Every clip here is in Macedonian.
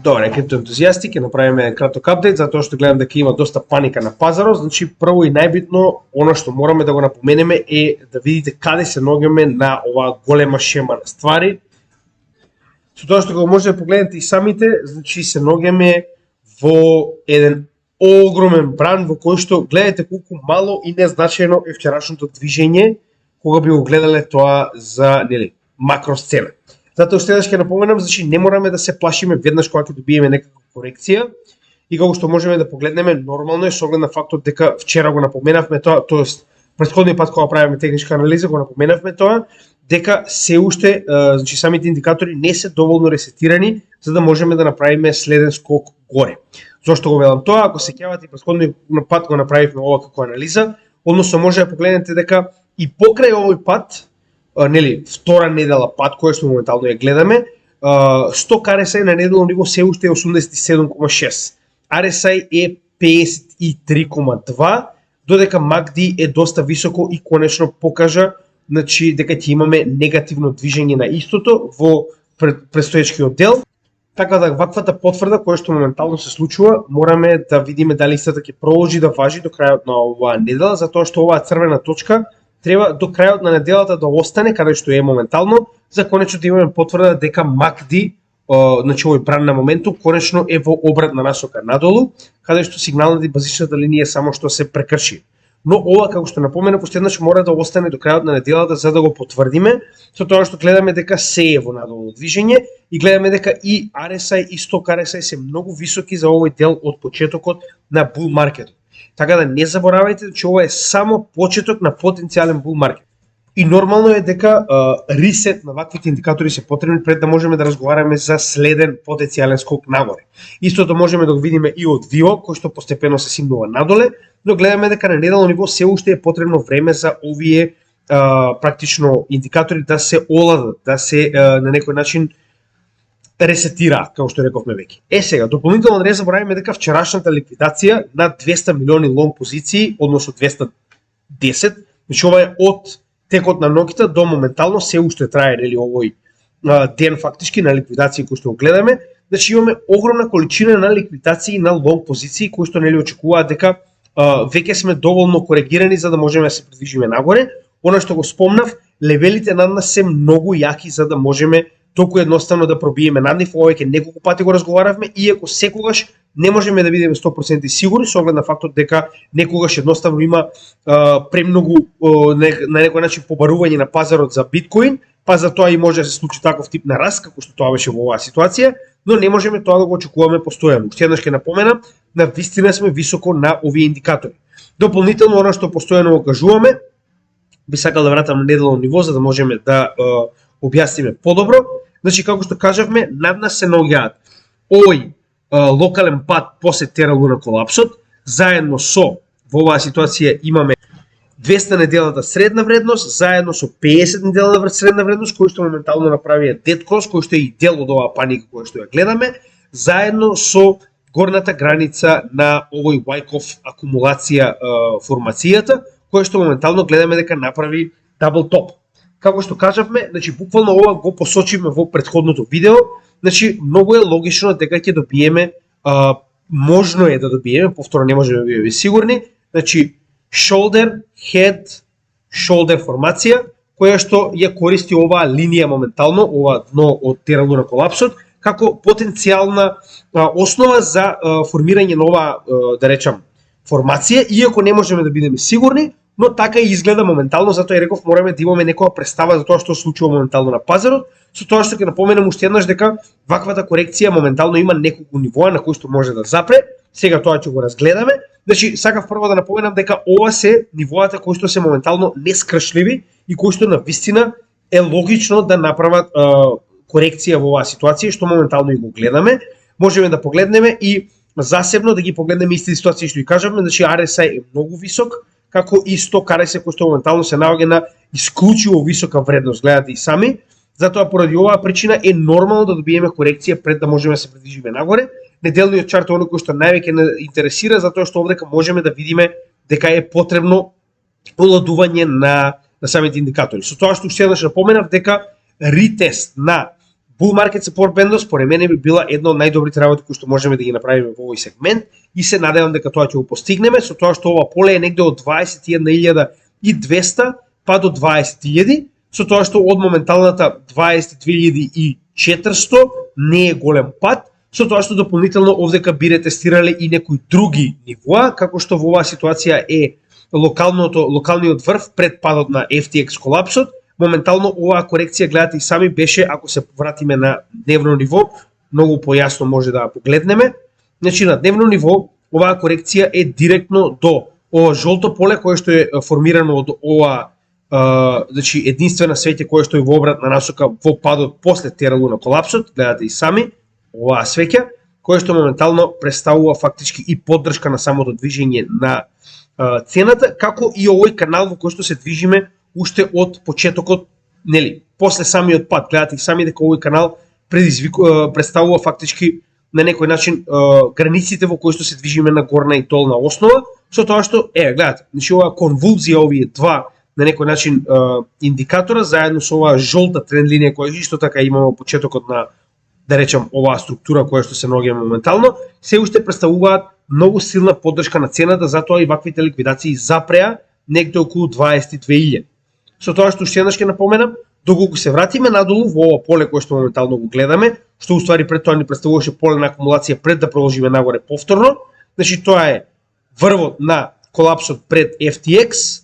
Добре, криптоентузијасти, ќе направиме краток апдейт затоа што гледам дека има доста паника на пазарот. Значи прво и најбитно, она што мораме да го напоменеме е да видите каде се наоѓаме на оваа голема шема на ствари. Со тоа што го можете да погледнете и самите, значи се наоѓаме во еден огромен бран во кој што гледате колку мало и незначајно е вчерашното движење кога би го гледале тоа за макросцена. Затоа уште еднаш ќе напоменам, значи не мораме да се плашиме веднаш кога ќе добиеме некаква корекција и како што можеме да погледнеме нормално е со оглед на фактот дека вчера го напоменавме тоа, тоест претходниот пат кога правиме техничка анализа го напоменавме тоа, дека се уште значи самите индикатори не се доволно ресетирани за да можеме да направиме следен скок горе. Зошто го велам тоа? Ако се сеќавате претходниот пат го направивме ова како анализа, односно може да погледнете дека и покрај овој пат втора недела пат која што моментално ја гледаме, 100 RSI на неделно ниво се уште е 87,6. RSI е 53,2, додека MACD е доста високо и конечно покажа значи дека ќе имаме негативно движење на истото во предстоечкиот дел. Така да ваквата потврда која што моментално се случува, мораме да видиме дали истата ќе продолжи да важи до крајот на оваа недела, затоа што оваа црвена точка треба до крајот на неделата да остане каде што е моментално, за конечно да имаме потврда дека MACD, значи овој бран на моментум, конечно е во обратна насока надолу, каде што сигналната и базичната линија само што се прекрши. Но ова, како што напоменав, уште еднаш мора да остане до крајот на неделата за да го потврдиме, со тоа што гледаме дека се е во надолно движење и гледаме дека и RSI и Stock RSI се многу високи за овој дел од почетокот на bull маркетот. Така да не заборавајте че ова е само почеток на потенцијален bull маркет. И нормално е дека ресет на ваквите индикатори се потребни пред да можеме да разговараме за следен потенцијален скок нагоре. Истото можеме да го видиме и од VIO, кој што постепено се симнува надоле, но гледаме дека на неделно ниво се уште е потребно време за овие практично индикатори да се оладат, да се на некој начин ресетира, како што рековме веќе. Сега, дополнително не забораваме дека вчерашната ликвидација на 200 милиони лонг позиции, односно 210, значи ова е од текот на ноќта до моментално се уште трае овој ден фактички на ликвидации кои што го гледаме, значи имаме огромна количина на ликвидации на лонг позиции кои што очекуваат дека веќе сме доволно коригирани за да можеме да се придвижиме нагоре. Она што го спомнав, левелите над нас се многу јаки за да можеме толку едноставно да пробиеме над нив. Ова веќе неколку пати го разговаравме, иако секогаш не можеме да бидеме 100% сигурни со оглед на фактот дека некогаш едноставно има премногу на некој начин побарување на пазарот за биткоин, па за тоа и може да се случи таков тип на раст како што тоа беше во оваа ситуација, но не можеме тоа да го очекуваме постојано. Уште еднаш ќе напоменам, на вистина сме високо на овие индикатори. Дополнително она што постојано го кажуваме, би сакал да вратам на неделно ниво за да можеме да објасниме подобро. Значи како што кажавме, над нас се наоѓаат овој локален пат после Terra Luna колапсот, заедно со во оваа ситуација имаме 200 неделната средна вредност, заедно со 50 неделна средна вредност, кој што моментално направија dead cross, кој што е и дел од оваа паника која што ја гледаме, заедно со горната граница на овој Wyckoff акумулација формацијата, која што моментално гледаме дека направи double top. Како што кажавме, значи буквално ова го посочиме во претходното видео, значи многу е логично дека ќе добиеме, можно е да добиеме, повторно не можеме да бидеме сигурни, значи shoulder, head, shoulder формација, која што ја користи оваа линија моментално, ова дно од Terra Luna колапсот, како потенцијална основа за формирање на оваа, да речам, формација, иако не можеме да бидеме сигурни, но така и изгледа моментално, затоа и реков мораме да имаме некоја представа за тоа што се случува моментално на пазарот, со тоа што ќе напоменам уште еднаш дека ваквата корекција моментално има неколку нивоа на кои што може да запре. Сега тоа ќе го разгледаме. Значи сакав прво да напоменам дека ова се нивоата кои што се моментално нескршливи и кои што навистина е логично да направат корекција во оваа ситуација, што моментално и го гледаме. Можеме да погледнеме и засебно да ги погледнеме исти ситуации што и кажавме, значи RSI е многу висок, како и Stock RSI кој што моментално се наоѓа на исклучиво висока вредност, гледате и сами. Затоа поради оваа причина е нормално да добиеме корекција пред да можеме да се придвижиме нагоре. Неделниот чарт е оној кој што највеќе не интересира, затоа што овдека можеме да видиме дека е потребно оладување на самите индикатори. Со тоа што уште еднаш напоменав дека ретест на Bull Market Support Band според мене би била една од најдобрите работи кои што можеме да ги направиме во овој сегмент и се надевам дека тоа ќе го постигнеме со тоа што ова поле е негде од 21.200 па до 20.000, со тоа што од моменталната 22.400 не е голем пат, со тоа што дополнително овдека би ретестирале и некои други нивоа, како што во оваа ситуација е локалниот врв пред падот на FTX колапсот. Моментално оваа корекција, гледате и сами, беше, ако се вратиме на дневно ниво, многу појасно може да погледнеме. Значи на дневно ниво оваа корекција е директно до ова жолто поле кое што е формирано од ова значи единствена свеќе кое што е во обратна насока во падот после Тералуна колапсот, гледате и сами оваа свеќа, кое што моментално представува фактички и поддршка на самото движење на цената, како и овој канал во кој што се движиме уште од почетокот, нели, после самиот пат. Гледате и сами дека овој канал представува фактички на некој начин границите во кои што се движиме на горна и долна основа, со тоа што гледате, значи оваа конвулзија, овие два на некој начин индикатора заедно со оваа жолта тренд линија која исто така имаме во почетокот на, да речам, оваа структура која што се наоѓа моментално, се уште представуваат многу силна поддршка на цената, затоа и ваквите ликвидации запреа негде околу 22.000. Со тоа што уште еднаш ќе напоменам, доколку се вратиме надолу во ова поле кое што моментално го гледаме, што уствари пред тоа ни представуваше поле на акумулација пред да продолжиме нагоре повторно, значи тоа е врвот на колапсот пред FTX,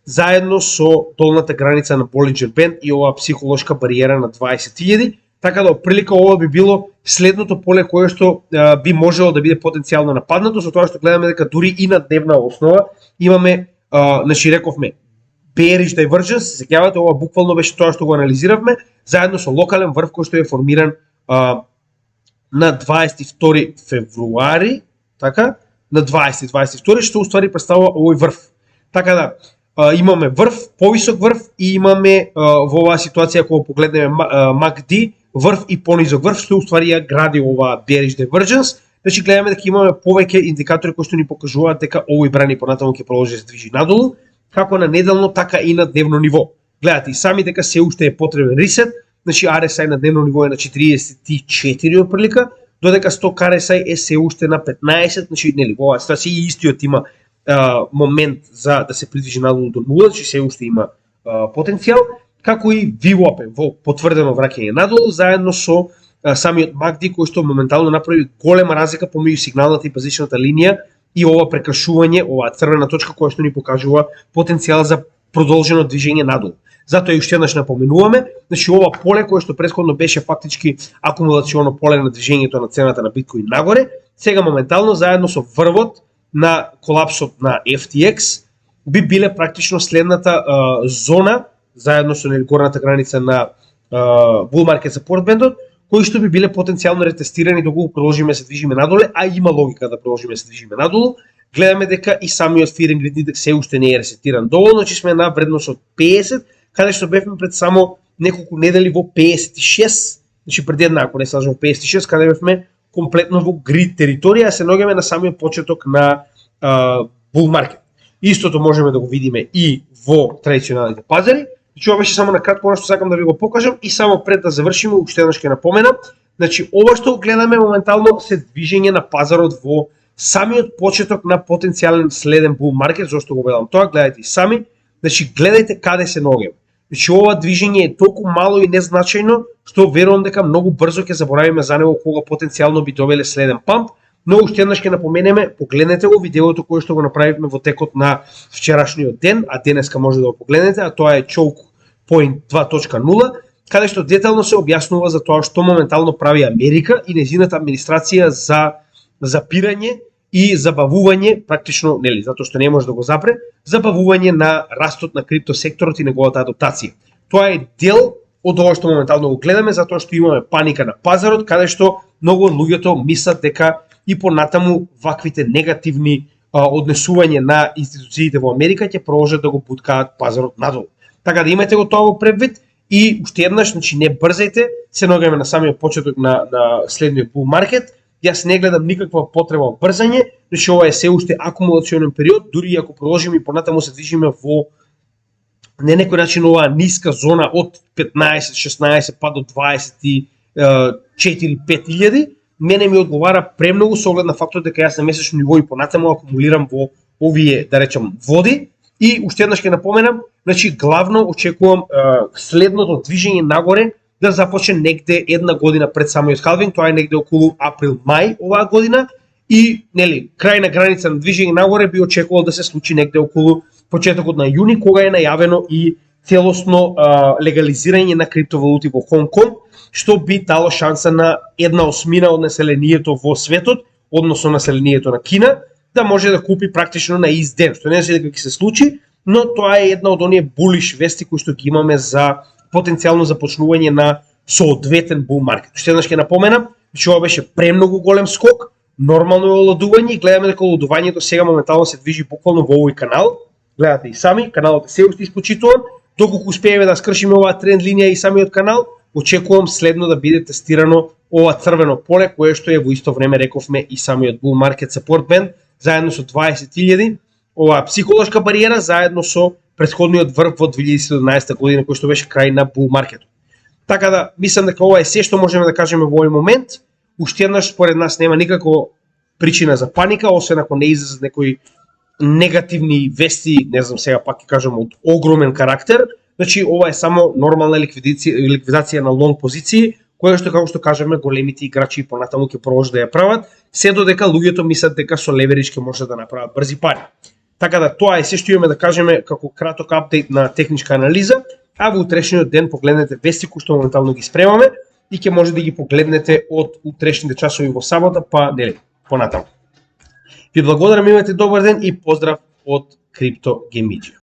заедно со долната граница на Bollinger Band и оваа психолошка бариера на 20.000, така да оприлика ова би било следното поле кое што би можело да биде потенцијално нападнато, со тоа што гледаме дека дури и на дневна основа имаме, значи рековме, bearish divergence, се сеќавате, ова буквално беше тоа што го анализиравме, заедно со локален врв кој што е формиран на 22 февруари, така, на 22 што уствари представува овој врв. Така да, имаме врв, повисок врв и имаме во оваа ситуација ако погледнеме MACD, врв и понизок врв, што уствари ја гради оваа bearish divergence. Значи гледаме дека имаме повеќе индикатори кои што ни покажуваат дека овој брани понатаму ќе продолжи да се движи надолу, како на неделно, така и на дневно ниво. Гледате и сами дека се уште е потребен ресет, значи RSI на дневно ниво е на 44 отприлика, додека сток RSI е се уште на 15, значи нели во оваа ситуација и истиот има момент за да се придвижи надолу до 0, значи се уште има потенцијал, како и VWAP во потврдено враќање надолу, заедно со самиот MACD кој што моментално направи голема разлика помеѓу сигналната и базичната линија и ова прекршување, оваа црвена точка која што ни покажува потенцијал за продолжено движење надолу. Затоа и уште еднаш напоменуваме, значи ова поле кое што претходно беше фактички акумулационо поле на движењето на цената на биткоин нагоре, сега моментално заедно со врвот на колапсот на FTX би биле практично следната зона, заедно со горната граница на Bull Market Support Band, кои што би биле потенцијално ретестирани доколку продолжиме да се движиме надоле, а има логика да продолжиме да се движиме надолу. Гледаме дека и самиот Fear and Greed Index се уште не е ресетиран доволно, значи сме на вредност од 50, каде што бевме пред само неколку недели во 56, значи пред една, ако не се лажам, 56, каде бевме комплетно во грид територија, се наоѓаме на самиот почеток на Bull Market. Истото можеме да го видиме и во традиционалните пазари. Значи ова беше само на кратко она што сакам да ви го покажам и само пред да завршиме уште еднаш ќе напоменам, значи ова што гледаме моментално се движење на пазарот во самиот почеток на потенцијален следен bull market, зашто го велам тоа, гледајте и сами, значи гледајте каде се наоѓаме. Значи ова движење е толку мало и незначајно што верувам дека многу брзо ќе заборавиме за него кога потенцијално би довеле следен памп, но уште еднаш ќе напоменеме, погледнете го видеото кое што го направивме во текот на вчерашниот ден, а денеска може да го погледнете, а тоа е Choke Point 2.0, каде што детално се објаснува за тоа што моментално прави Америка и нејзината администрација за запирање и забавување, практично, нели, затоа што не може да го запре, забавување на растот на криптосекторот и неговата адаптација. Тоа е дел од ова што моментално го гледаме, затоа што имаме паника на пазарот, каде што многу од луѓето мислат дека и понатаму ваквите негативни однесување на институциите во Америка ќе продолжат да го буткаат пазарот надолу. Така да имате го тоа во предвид и уште еднаш, значи не брзајте, се наоѓаме на самиот почеток на следниот bull market. Јас не гледам никаква потреба од брзање, значи ова е се уште акумулационен период, дури и ако продолжиме и понатаму се движиме во на некој начин оваа ниска зона од 15, 16 па до 20 4-5 илјади, мене ми одговара премногу со оглед на фактот дека јас на месечно ниво и понатаму акумулирам во овие, да речам, води. И уште еднаш ќе напоменам, значи главно очекувам следното движење нагоре да започне негде една година пред самиот халвинг, тоа е негде околу април-мај оваа година и нели крајна граница на движење нагоре би очекувал да се случи негде околу почетокот на јуни, кога е најавено и целосно легализирање на криптовалути во Хонг Конг, што би дало шанса на 1/8 од населението во светот, односно населението на Кина, да може да купи практично на ист ден, што не знам дека ќе се случи, но тоа е една од оние булиш вести кои што ги имаме за потенцијално започнување на соодветен бул маркет. Што еднаш ќе напоменам, че ова беше премногу голем скок, нормално е оладување и гледаме дека оладувањето сега моментално се движи буквално во овој канал. Гледате и сами, каналот е се уште испочитуван, доколку успееме да скршиме оваа тренд линија и самиот канал, очекувам следно да биде тестирано ова црвено поле, кое што е во исто време рековме и самиот bull market support band, заедно со 20.000, оваа психолошка бариера, заедно со претходниот врв во 2017 година, кој што беше крај на bull market. Така да, мислам дека ова е се што можеме да кажеме во овој момент. Уште еднаш, според нас, нема никаква причина за паника, освен ако не излезат некои негативни вести, не знам сега пак ќе кажам, од огромен карактер. Значи, ова е само нормална ликвидација на лонг позиции, која што, како што кажеме, големите играчи и понатаму ќе продолжат да ја прават, се додека луѓето мислат дека со леверидж ќе може да направат брзи пари. Така да, тоа е се што имаме да кажеме како краток апдейт на техничка анализа, а во утрешниот ден погледнете вести кои што моментално ги спремаме и ќе може да ги погледнете од утрешните часови во сабота, па нели, понатаму. Ви благодарам, имате добар ден и поздрав од Crypto Game Media.